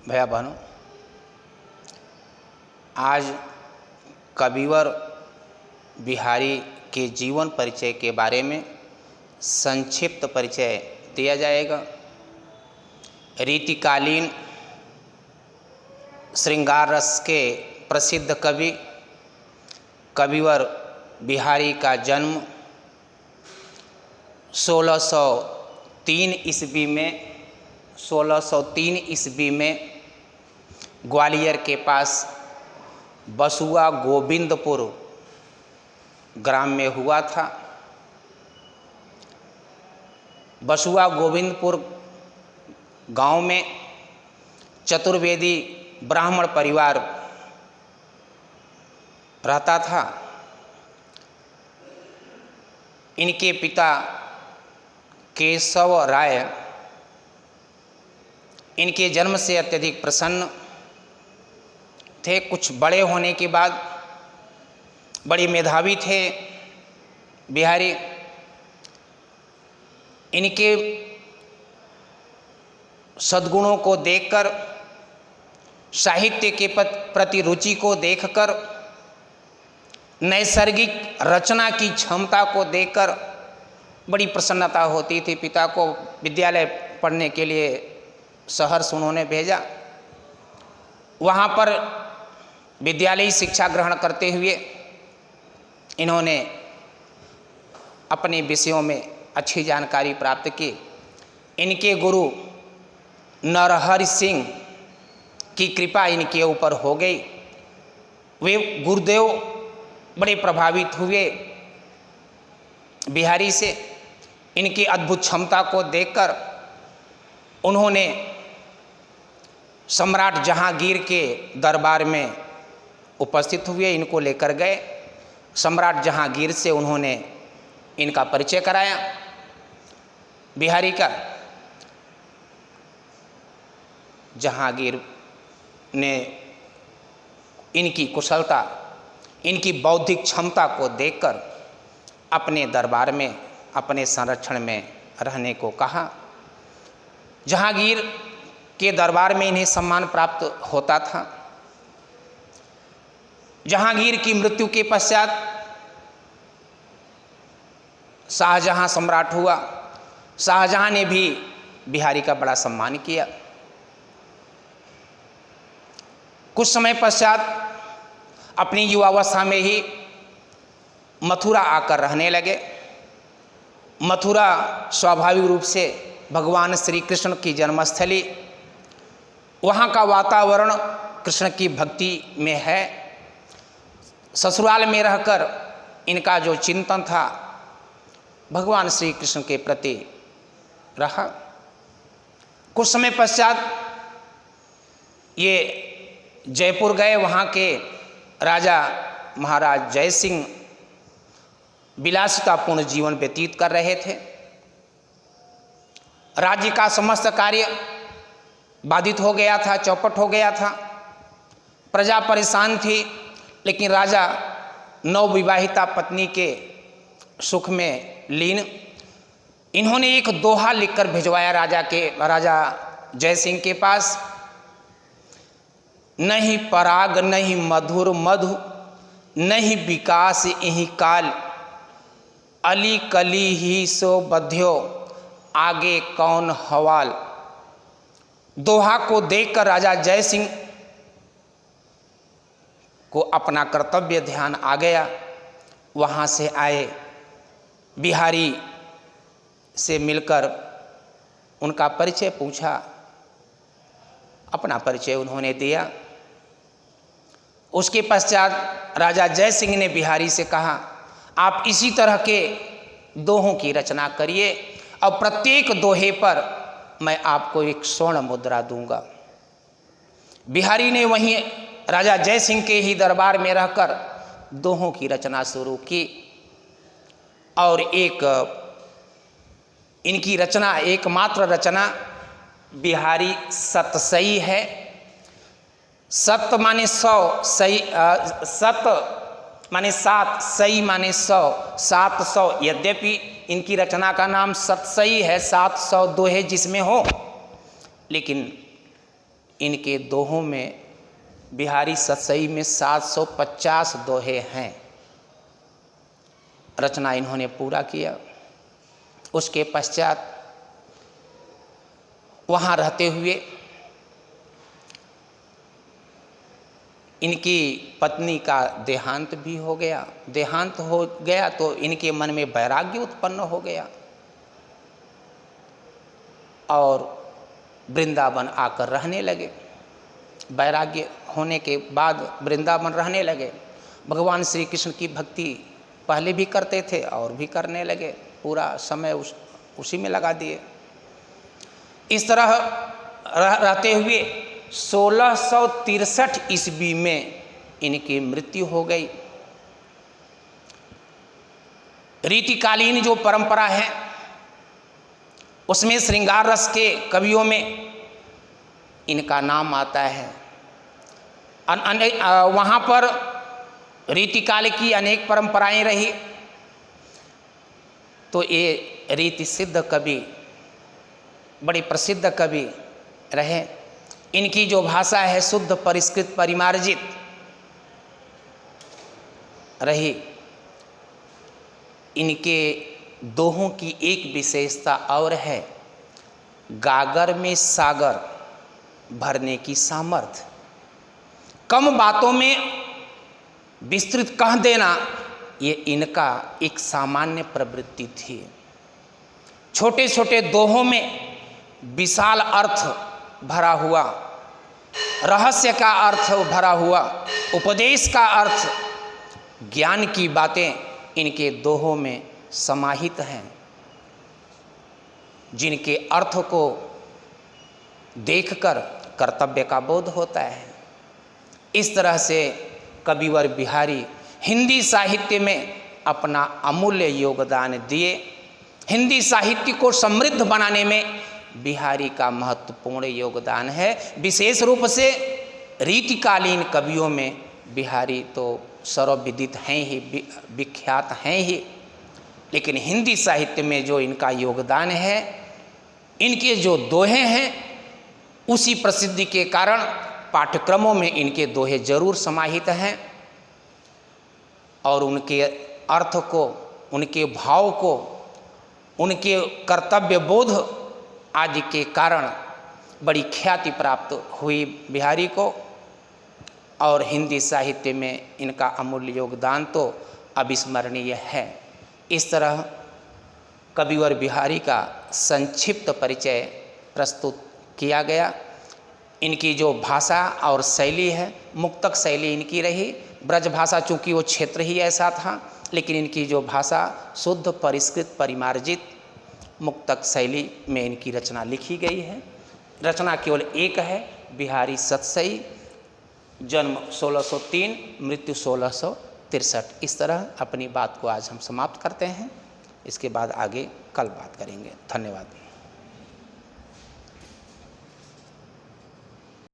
भैया बहनों, आज कविवर बिहारी के जीवन परिचय के बारे में संक्षिप्त परिचय दिया जाएगा। रीतिकालीन श्रृंगार रस के प्रसिद्ध कवि कविवर बिहारी का जन्म 1603 ईस्वी में ग्वालियर के पास बसुआ गोविंदपुर ग्राम में हुआ था। बसुआ गोविंदपुर गांव में चतुर्वेदी ब्राह्मण परिवार रहता था। इनके पिता केशव राय इनके जन्म से अत्यधिक प्रसन्न थे। कुछ बड़े होने के बाद बड़े मेधावी थे बिहारी। इनके सद्गुणों को देखकर, साहित्य के प्रति रुचि को देखकर, नैसर्गिक रचना की क्षमता को देखकर बड़ी प्रसन्नता होती थी। पिता को विद्यालय पढ़ने के लिए सहर्ष उन्होंने भेजा। वहाँ पर विद्यालयी शिक्षा ग्रहण करते हुए इन्होंने अपने विषयों में अच्छी जानकारी प्राप्त की। इनके गुरु नरहरि सिंह की कृपा इनके ऊपर हो गई। वे गुरुदेव बड़े प्रभावित हुए बिहारी से। इनकी अद्भुत क्षमता को देखकर उन्होंने सम्राट जहांगीर के दरबार में उपस्थित हुए। इनको लेकर गए। सम्राट जहांगीर से उन्होंने इनका परिचय कराया बिहारी का। जहांगीर ने इनकी कुशलता, इनकी बौद्धिक क्षमता को देखकर अपने दरबार में, अपने संरक्षण में रहने को कहा। जहांगीर के दरबार में इन्हें सम्मान प्राप्त होता था। जहांगीर की मृत्यु के पश्चात शाहजहां सम्राट हुआ। शाहजहां ने भी बिहारी का बड़ा सम्मान किया। कुछ समय पश्चात अपनी युवावस्था में ही मथुरा आकर रहने लगे। मथुरा स्वाभाविक रूप से भगवान श्री कृष्ण की जन्मस्थली, वहाँ का वातावरण कृष्ण की भक्ति में है। ससुराल में रहकर इनका जो चिंतन था भगवान श्री कृष्ण के प्रति रहा। कुछ समय पश्चात ये जयपुर गए। वहाँ के राजा महाराज जय सिंह विलासितापूर्ण जीवन व्यतीत कर रहे थे। राज्य का समस्त कार्य बाधित हो गया था, चौपट हो गया था। प्रजा परेशान थी। लेकिन राजा नवविवाहिता पत्नी के सुख में लीन। इन्होंने एक दोहा लिखकर भिजवाया राजा जय सिंह के पास। नहीं पराग नहीं मधुर मधु, नहीं विकास यही काल, अली कली ही सो बध्यो, आगे कौन हवाल। दोहा को देखकर राजा जय सिंह को अपना कर्तव्य ध्यान आ गया। वहाँ से आए, बिहारी से मिलकर उनका परिचय पूछा। अपना परिचय उन्होंने दिया। उसके पश्चात राजा जय सिंह ने बिहारी से कहा, आप इसी तरह के दोहों की रचना करिए और प्रत्येक दोहे पर मैं आपको एक स्वर्ण मुद्रा दूंगा। बिहारी ने वहीं राजा जय सिंह के ही दरबार में रहकर दोहों की रचना शुरू की। और इनकी रचना, एकमात्र रचना बिहारी सतसई है। सत माने 100, सई सत माने 7, सई माने 100, 700। यद्यपि इनकी रचना का नाम सतसई है, 700 दोहे जिसमें हो, लेकिन इनके दोहों में बिहारी सतसई में 750 दोहे हैं। रचना इन्होंने पूरा किया। उसके पश्चात वहाँ रहते हुए इनकी पत्नी का देहांत भी हो गया। देहांत हो गया तो इनके मन में वैराग्य उत्पन्न हो गया और वृंदावन आकर रहने लगे। वैराग्य होने के बाद वृंदावन रहने लगे। भगवान श्री कृष्ण की भक्ति पहले भी करते थे और भी करने लगे। पूरा समय उसी में लगा दिए। इस तरह रहते हुए 1663 ईस्वी में इनकी मृत्यु हो गई। रीतिकालीन जो परंपरा है उसमें श्रृंगार रस के कवियों में इनका नाम आता है। वहाँ पर रीतिकाल की अनेक परंपराएं रही तो ये रीति सिद्ध कवि, बड़े प्रसिद्ध कवि रहे। इनकी जो भाषा है शुद्ध परिष्कृत परिमार्जित रही। इनके दोहों की एक विशेषता और है, गागर में सागर भरने की सामर्थ्य। कम बातों में विस्तृत कह देना ये इनका एक सामान्य प्रवृत्ति थी। छोटे छोटे दोहों में विशाल अर्थ भरा हुआ, रहस्य का अर्थ भरा हुआ, उपदेश का अर्थ, ज्ञान की बातें इनके दोहों में समाहित हैं, जिनके अर्थ को देखकर कर्तव्य का बोध होता है। इस तरह से कविवर बिहारी हिंदी साहित्य में अपना अमूल्य योगदान दिए। हिंदी साहित्य को समृद्ध बनाने में बिहारी का महत्वपूर्ण योगदान है। विशेष रूप से रीतिकालीन कवियों में बिहारी तो सर्वविदित हैं ही, विख्यात हैं ही, लेकिन हिंदी साहित्य में जो इनका योगदान है, इनके जो दोहे हैं, उसी प्रसिद्धि के कारण पाठ्यक्रमों में इनके दोहे जरूर समाहित हैं और उनके अर्थ को, उनके भाव को, उनके कर्तव्य बोध आदि के कारण बड़ी ख्याति प्राप्त हुई बिहारी को। और हिंदी साहित्य में इनका अमूल्य योगदान तो अविस्मरणीय है। इस तरह कविवर बिहारी का संक्षिप्त परिचय प्रस्तुत किया गया। इनकी जो भाषा और शैली है, मुक्तक शैली इनकी रही। ब्रज भाषा चूँकि वो क्षेत्र ही ऐसा था, लेकिन इनकी जो भाषा शुद्ध परिष्कृत परिमार्जित मुक्तक शैली में इनकी रचना लिखी गई है। रचना केवल एक है, बिहारी सतसई, जन्म 1603, मृत्यु 1663। इस तरह अपनी बात को आज हम समाप्त करते हैं। इसके बाद आगे कल बात करेंगे। धन्यवाद।